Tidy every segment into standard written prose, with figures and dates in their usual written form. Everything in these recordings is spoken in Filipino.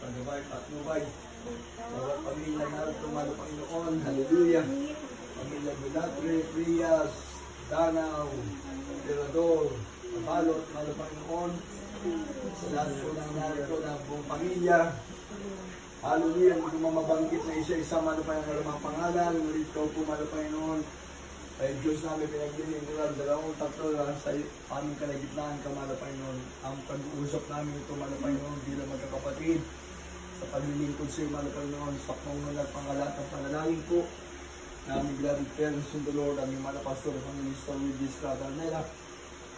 Panubay, Patnubay. Bawat pamilya narito, malo Panginoon. Hallelujah. Pamilya Bulatre, Frias, Danaw, Tirador, Kabalot, malo Panginoon. Sa lahat po ng narito ng buong pamilya. Hallelujah. Hindi ko mabanggit na isa-isa, malo pa yung mga pangalan. Ngunit ko po, malo Panginoon. Ay Diyos namin pinagdinimulan, dalawang tatlo lang sa aming kalagitnaan ka, malo Panginoon. Ang pag-uusap namin ito, malo Panginoon, bilang magkakapatid. Sa paglilingkod sa iyo, malo Panginoon, sa pangunan at pangalat ng panalangin po. Na aming beloved parents in the Lord, aming mga pastor ng Minister Luigi Estrada Almeda,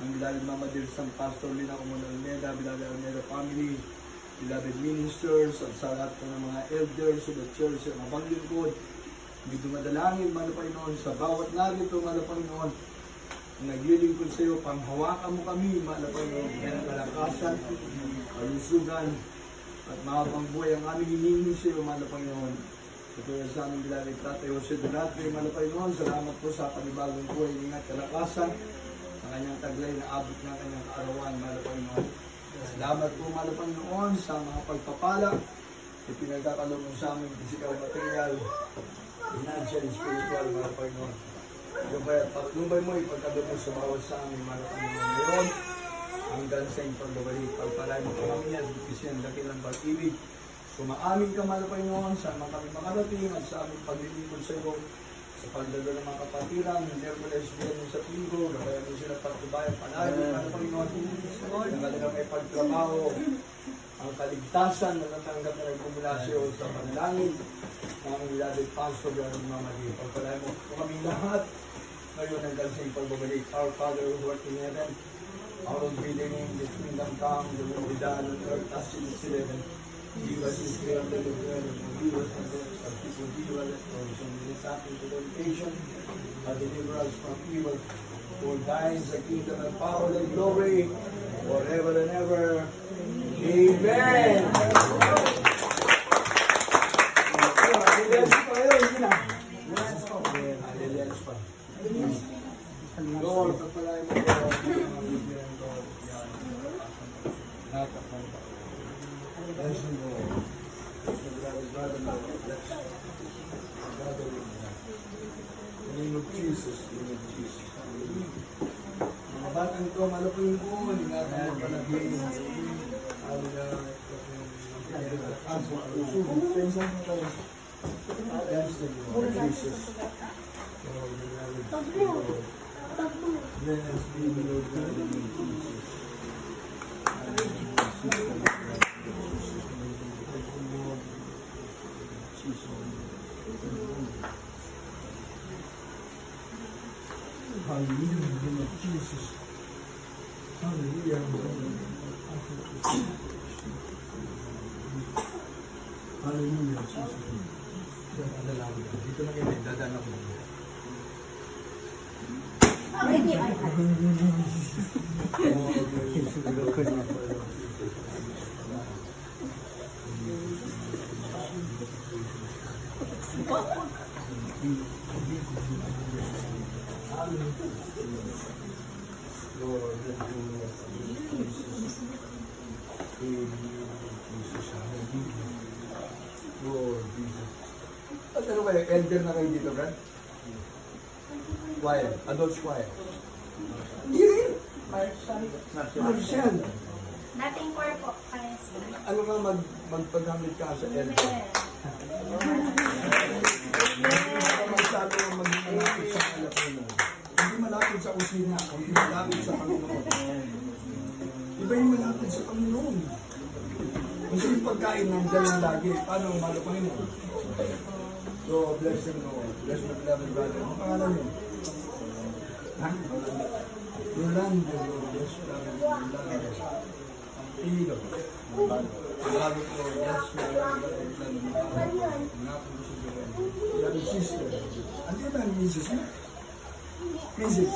ang beloved Mama Dear San Pastor Lina Comunal Almeda, beloved Almeda family, beloved ministers, at sa lahat po ng mga elders of the church, ang abang lingkod. May dumadalangin, malo Panginoon, sa bawat narito, malo Panginoon, naglilingkod sa iyo, panghawakan mo kami, malo Panginoon, kaya kalakasan, kalusugan, at mahabang buhay ang aming hinihingi sa iyo, malo Panginoon. Ito yung sa aming beloved Tatay Jose Donatre, malo Panginoon, salamat po sa panibagong buhay, ingat kalakasan, sa kanyang taglay na abot ng kanyang kaarawan, malo Panginoon. Salamat po, malo Panginoon, sa mga pagpapala, ipinagkakalong mo sa aming physical material, financial and spiritual, mga Panginoon. Patnubay mo, ipagkabot mo sa bawat sa amin, mga Panginoon. Ngayon, hanggang sa iyong pagbabalik, pagpalay mo po kami at bigkisyan dakilang pag-ibig. Kumaamin ka, mga Panginoon, sa mga kami makarating at sa aming paglilingkod sa iyo, sa pagdalo ng mga kapatiran, hindi ako lesbian sa tinggo, kaya mo sila pagtubayan, panahin, mga Panginoon. Ang kanilang may pagtrabaho, ang kaligtasan na natanggap na nagkumulasyo sa panalangin, ang beloved Pastor ng Mama Dear. Pagpalay mo po kami lahat ngayon hanggang sa iyong pagbabalik. Our Father who art in heaven, hallowed be thy name, thy kingdom come, thy will be done on earth as it is in heaven. Give us this day our daily bread, and forgive us our debts, as we forgive our debtors, and lead us not into temptation, but deliver us from evil. For thine is the kingdom and power and glory, forever and ever. Amen. Lord, pagpalay mo po ang bibigyan ko. Bless you, Lord. Brother, bless you. Brother, in the name of Jesus, in the name of Jesus. Mga batang ito, malapin ko, ingatan mo palagi. Bless the Lord, Jesus. Bless be the Lord, Jesus. Hallelujah, in the name of Jesus. Hallelujah. Hallelujah, Jesus. Dito na kayo, dadaan ako. Lord, let me Lord Jesus. At ano kayo, elder na kayo dito, Brad? Choir, adult choir. Hindi rin. Martial. Dating choir po, kaya ano ka magpaghamit ka sa elder? Magsalo ang maging malapit sa kalapin. Hindi malapit sa kusina, hindi malapit sa Panginoon. Iba yung malapit sa Panginoon. Kasi yung pagkain nandiyan lang lagi. Paano ang malo Panginoon? So, bless them, Lord. Bless my beloved brother. Ang pangalan niyo? Ha? Rolando, Lord. Bless my beloved brother. Ang Pilo. Beloved Lord. Bless my beloved brother. Beloved sister. Ano yun ang misis niya? Misis.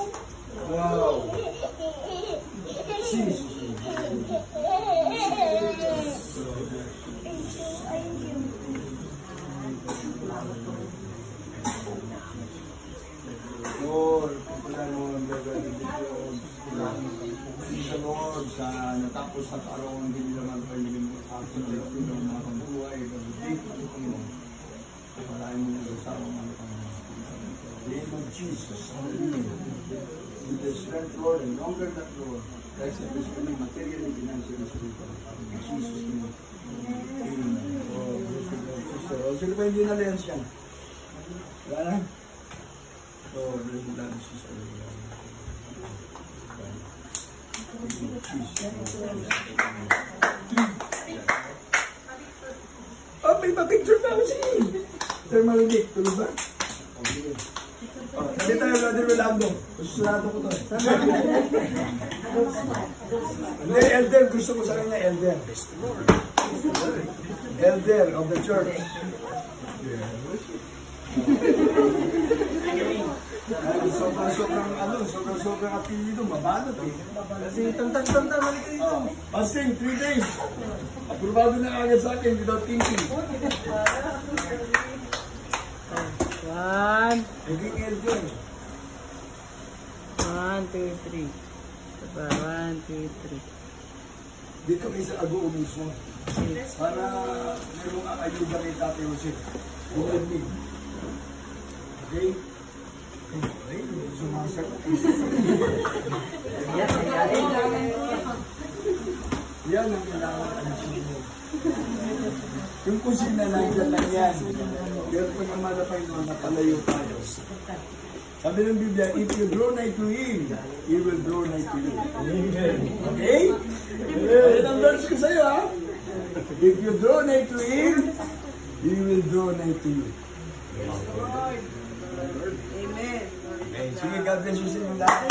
Wow. Jesus. Lord, pagpulan mo ang gagawin sa Lord, sa natapos na araw ang hindi naman pwede mo sa akin. ng mga buhay, pag-take ng Panginoon. Maraming mo nag-asawa mga Panginoon. In the name of Jesus, hallelujah. With the strength, Lord, and longer that, Lord, that's the best kami materially, financially, spiritual. In Jesus' name. Amen. Oh, sister. O, sino ba hindi na-lens yan? Wala na? Oh, bless you, love, sister. Oh, may pa-picture pa ako siya. Sir Maludik, tulog ba? Okay. Oh, dali tayo, Brother Rolando. Susunado ko to. Hindi, elder. Gusto ko sa kanya, elder. Elder of the church. Sobrang apelido, mabalot eh. Kasi tantang-tantang na dito. Pasting, 3 days. Aprobado na agad sa akin without thinking. One, Naging elder. 1, 2, 3. Diba? 1, 2, 3. Dito kayo sa Agoo mismo. Para merong ayuda kay Tatay Jose. Bumalik. Okay? Okay, sumasagot. Yan ang kailangan alisin mo. Yung kusina nandiyan lang yan. Pero pag namalapay mo, napalayo tayo. Sabi ng Biblia, if you draw nigh to Him, He will draw nigh to you. Okay? Ayan ang verse ko sa'yo, ha? If you draw nigh to Him, He will draw nigh to you. Amen. Okay, sige, God bless you sa inyo lahat.